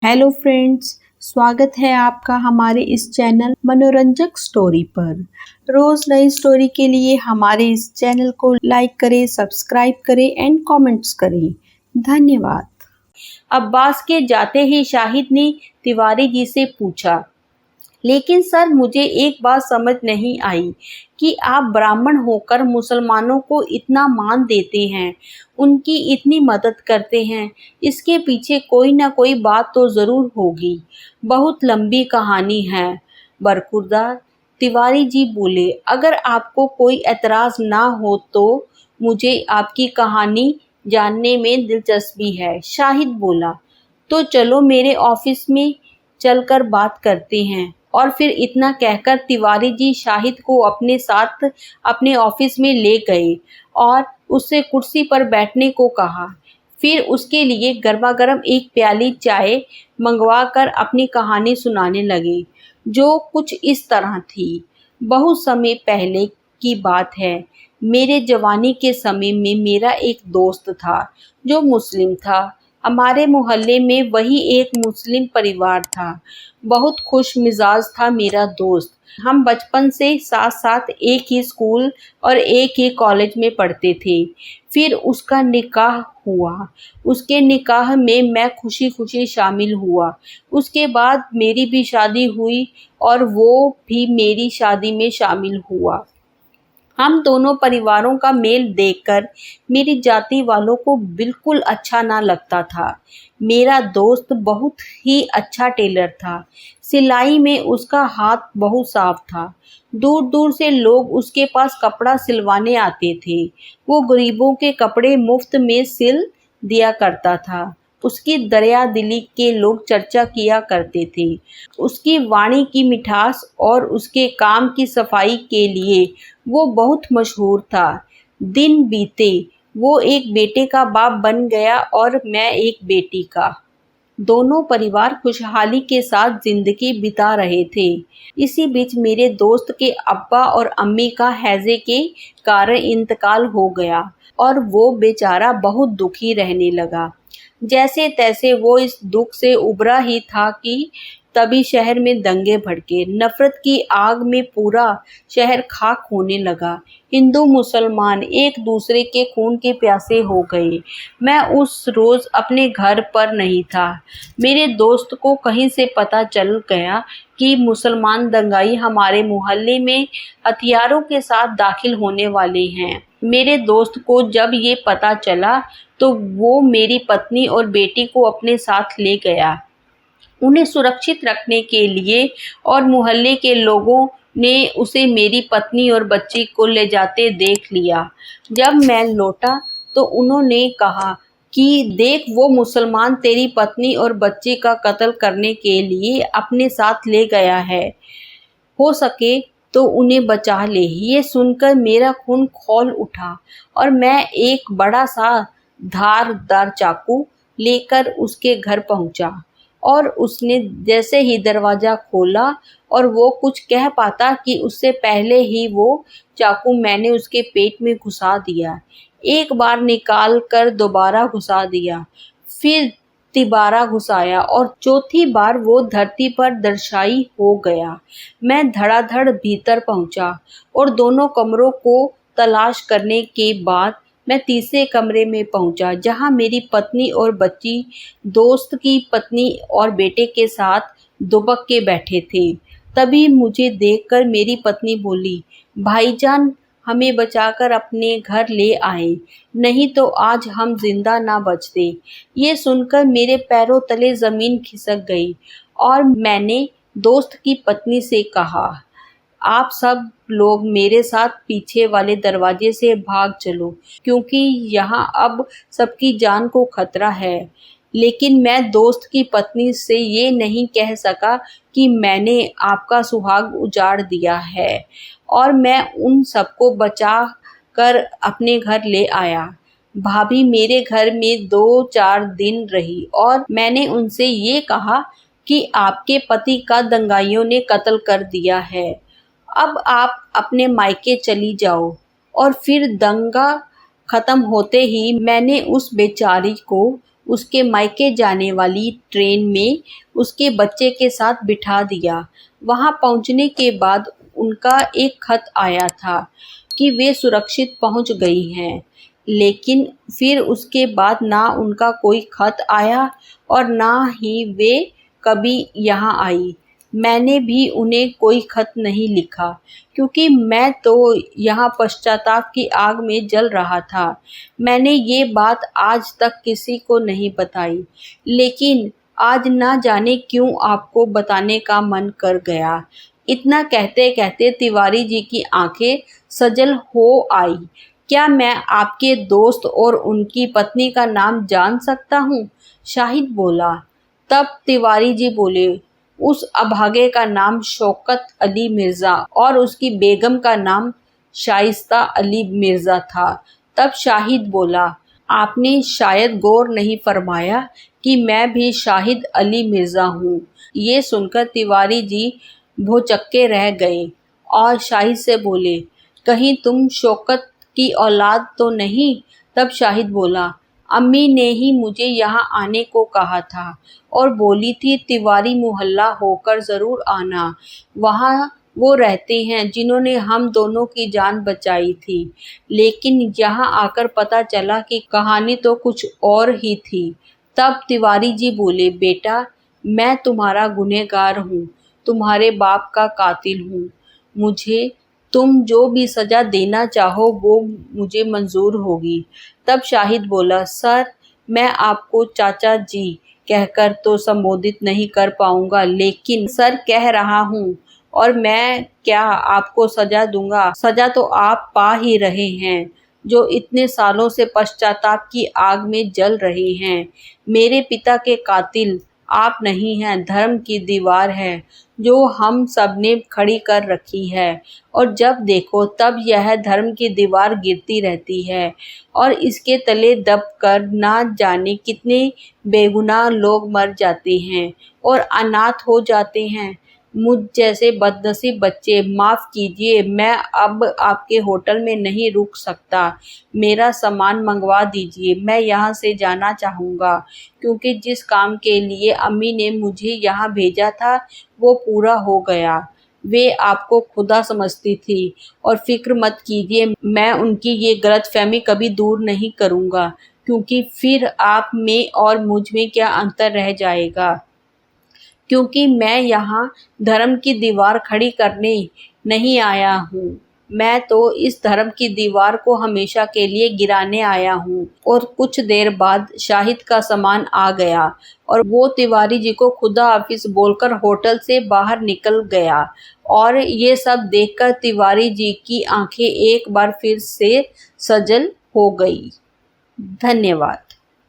Hello friends, स्वागत है आपका हमारे इस चैनल मनोरंजक स्टोरी पर। रोज नई स्टोरी के लिए हमारे इस चैनल को लाइक करें, सब्सक्राइब करें एंड कमेंट्स करें। धन्यवाद। अब्बास के जाते ही शाहिद ने तिवारी जी से पूछा, लेकिन सर मुझे एक बात समझ नहीं आई कि आप ब्राह्मण होकर मुसलमानों को इतना मान देते हैं, उनकी इतनी मदद करते हैं। इसके पीछे कोई ना कोई बात तो ज़रूर होगी। बहुत लंबी कहानी है बरखुरदार। तिवारी जी बोले, अगर आपको कोई एतराज़ ना हो तो मुझे आपकी कहानी जानने में दिलचस्पी है। शाहिद बोला, तो चलो मेरे ऑफिस में चलकर बात करते हैं। और फिर इतना कहकर तिवारी जी शाहिद को अपने साथ अपने ऑफिस में ले गए और उससे कुर्सी पर बैठने को कहा। फिर उसके लिए गर्मा गर्म एक प्याली चाय मंगवा कर अपनी कहानी सुनाने लगे, जो कुछ इस तरह थी। बहुत समय पहले की बात है। मेरे जवानी के समय में मेरा एक दोस्त था जो मुस्लिम था। हमारे मोहल्ले में वही एक मुस्लिम परिवार था। बहुत खुश मिजाज था मेरा दोस्त। हम बचपन से साथ साथ एक ही स्कूल और एक ही कॉलेज में पढ़ते थे। फिर उसका निकाह हुआ। उसके निकाह में मैं खुशी खुशी शामिल हुआ। उसके बाद मेरी भी शादी हुई और वो भी मेरी शादी में शामिल हुआ। हम दोनों परिवारों का मेल देखकर मेरी जाति वालों को बिल्कुल अच्छा ना लगता था। मेरा दोस्त बहुत ही अच्छा टेलर था। सिलाई में उसका हाथ बहुत साफ था। दूर दूर से लोग उसके पास कपड़ा सिलवाने आते थे। वो गरीबों के कपड़े मुफ्त में सिल दिया करता था। उसकी दरिया दिली के लोग चर्चा किया करते थे। उसकी वाणी की मिठास और उसके काम की सफाई के लिए वो बहुत मशहूर था। दिन बीते, वो एक बेटे का बाप बन गया और मैं एक बेटी का। दोनों परिवार खुशहाली के साथ जिंदगी बिता रहे थे। इसी बीच मेरे दोस्त के अब्बा और अम्मी का हैजे के कारण इंतकाल हो गया और वो बेचारा बहुत दुखी रहने लगा। जैसे तैसे वो इस दुख से उबरा ही था कि तभी शहर में दंगे भड़के। नफरत की आग में पूरा शहर खाक होने लगा। हिंदू मुसलमान एक दूसरे के खून के प्यासे हो गए। मैं उस रोज अपने घर पर नहीं था। मेरे दोस्त को कहीं से पता चल गया कि मुसलमान दंगाई हमारे मोहल्ले में हथियारों के साथ दाखिल होने वाले हैं। मेरे दोस्त को जब ये पता चला तो वो मेरी पत्नी और बेटी को अपने साथ ले गया। उन्हें सुरक्षित रखने के लिए और मोहल्ले के लोगों ने उसे मेरी पत्नी और बच्ची को ले जाते देख लिया। जब मैं लौटा तो उन्होंने कहा कि देख, वो मुसलमान तेरी पत्नी और बच्ची का कत्ल करने के लिए अपने साथ ले गया है। हो सके तो उन्हें बचा ले। ये सुनकर मेरा खून खौल उठा और मैं एक बड़ा सा धारदार चाकू लेकर उसके घर पहुंचा। और उसने जैसे ही दरवाज़ा खोला और वो कुछ कह पाता कि उससे पहले ही वो चाकू मैंने उसके पेट में घुसा दिया। एक बार निकाल कर दोबारा घुसा दिया, फिर तिबारा घुसाया और चौथी बार वो धरती पर दर्शाई हो गया। मैं धड़ाधड़ भीतर पहुंचा और दोनों कमरों को तलाश करने के बाद मैं तीसरे कमरे में पहुंचा, जहां मेरी पत्नी और बच्ची दोस्त की पत्नी और बेटे के साथ दुबक के बैठे थे। तभी मुझे देखकर मेरी पत्नी बोली, भाईजान हमें बचाकर अपने घर ले आए, नहीं तो आज हम जिंदा ना बचते। ये सुनकर मेरे पैरों तले जमीन खिसक गई और मैंने दोस्त की पत्नी से कहा, आप सब लोग मेरे साथ पीछे वाले दरवाजे से भाग चलो, क्योंकि यहाँ अब सबकी जान को खतरा है। लेकिन मैं दोस्त की पत्नी से ये नहीं कह सका कि मैंने आपका सुहाग उजाड़ दिया है और मैं उन सबको बचा कर अपने घर ले आया। भाभी मेरे घर में 2-4 दिन रही और मैंने उनसे ये कहा कि आपके पति का दंगाइयों ने कत्ल कर दिया है। अब आप अपने मायके चली जाओ। और फिर दंगा खत्म होते ही मैंने उस बेचारी को उसके मायके जाने वाली ट्रेन में उसके बच्चे के साथ बिठा दिया। वहां पहुंचने के बाद उनका एक खत आया था कि वे सुरक्षित पहुंच गई हैं, लेकिन फिर उसके बाद ना उनका कोई खत आया और ना ही वे कभी यहाँ आई। मैंने भी उन्हें कोई खत नहीं लिखा, क्योंकि मैं तो यहाँ पश्चाताप की आग में जल रहा था। मैंने ये बात आज तक किसी को नहीं बताई, लेकिन आज ना जाने क्यों आपको बताने का मन कर गया। इतना कहते कहते तिवारी जी की आंखें सजल हो आई। क्या मैं आपके दोस्त और उनकी पत्नी का नाम जान सकता हूँ? शाहिद बोला। तब तिवारी जी बोले, उस अभागे का नाम शौकत अली मिर्जा और उसकी बेगम का नाम शाइस्ता अली मिर्जा था। तब शाहिद बोला, आपने शायद गौर नहीं फरमाया कि मैं भी शाहिद अली मिर्जा हूँ। ये सुनकर तिवारी जी भौचक्के रह गए और शाहिद से बोले, कहीं तुम शौकत की औलाद तो नहीं? तब शाहिद बोला, अम्मी ने ही मुझे यहाँ आने को कहा था और बोली थी तिवारी मोहल्ला होकर ज़रूर आना। वहाँ वो रहते हैं जिन्होंने हम दोनों की जान बचाई थी। लेकिन यहाँ आकर पता चला कि कहानी तो कुछ और ही थी। तब तिवारी जी बोले, बेटा, मैं तुम्हारा गुनहगार हूँ, तुम्हारे बाप का कातिल हूँ। मुझे तुम जो भी सज़ा देना चाहो वो मुझे मंजूर होगी। तब शाहिद बोला, सर, मैं आपको चाचा जी कहकर तो संबोधित नहीं कर पाऊंगा, लेकिन सर कह रहा हूँ। और मैं क्या आपको सज़ा दूंगा? सज़ा तो आप पा ही रहे हैं, जो इतने सालों से पश्चाताप की आग में जल रहे हैं। मेरे पिता के कातिल आप नहीं हैं, धर्म की दीवार है जो हम सब ने खड़ी कर रखी है, और जब देखो तब यह धर्म की दीवार गिरती रहती है और इसके तले दबकर ना जाने कितने बेगुनाह लोग मर जाते हैं और अनाथ हो जाते हैं। मुझ जैसे बदनसीब बच्चे, माफ़ कीजिए, मैं अब आपके होटल में नहीं रुक सकता। मेरा सामान मंगवा दीजिए, मैं यहाँ से जाना चाहूँगा, क्योंकि जिस काम के लिए अम्मी ने मुझे यहाँ भेजा था वो पूरा हो गया। वे आपको खुदा समझती थी और फिक्र मत कीजिए, मैं उनकी ये गलतफहमी कभी दूर नहीं करूँगा, क्योंकि फिर आप में और मुझ में क्या अंतर रह जाएगा। क्योंकि मैं यहाँ धर्म की दीवार खड़ी करने नहीं आया हूँ, मैं तो इस धर्म की दीवार को हमेशा के लिए गिराने आया हूँ। और कुछ देर बाद शाहिद का सामान आ गया और वो तिवारी जी को खुदा हाफिज बोलकर होटल से बाहर निकल गया। और ये सब देखकर तिवारी जी की आंखें एक बार फिर से सजल हो गई। धन्यवाद।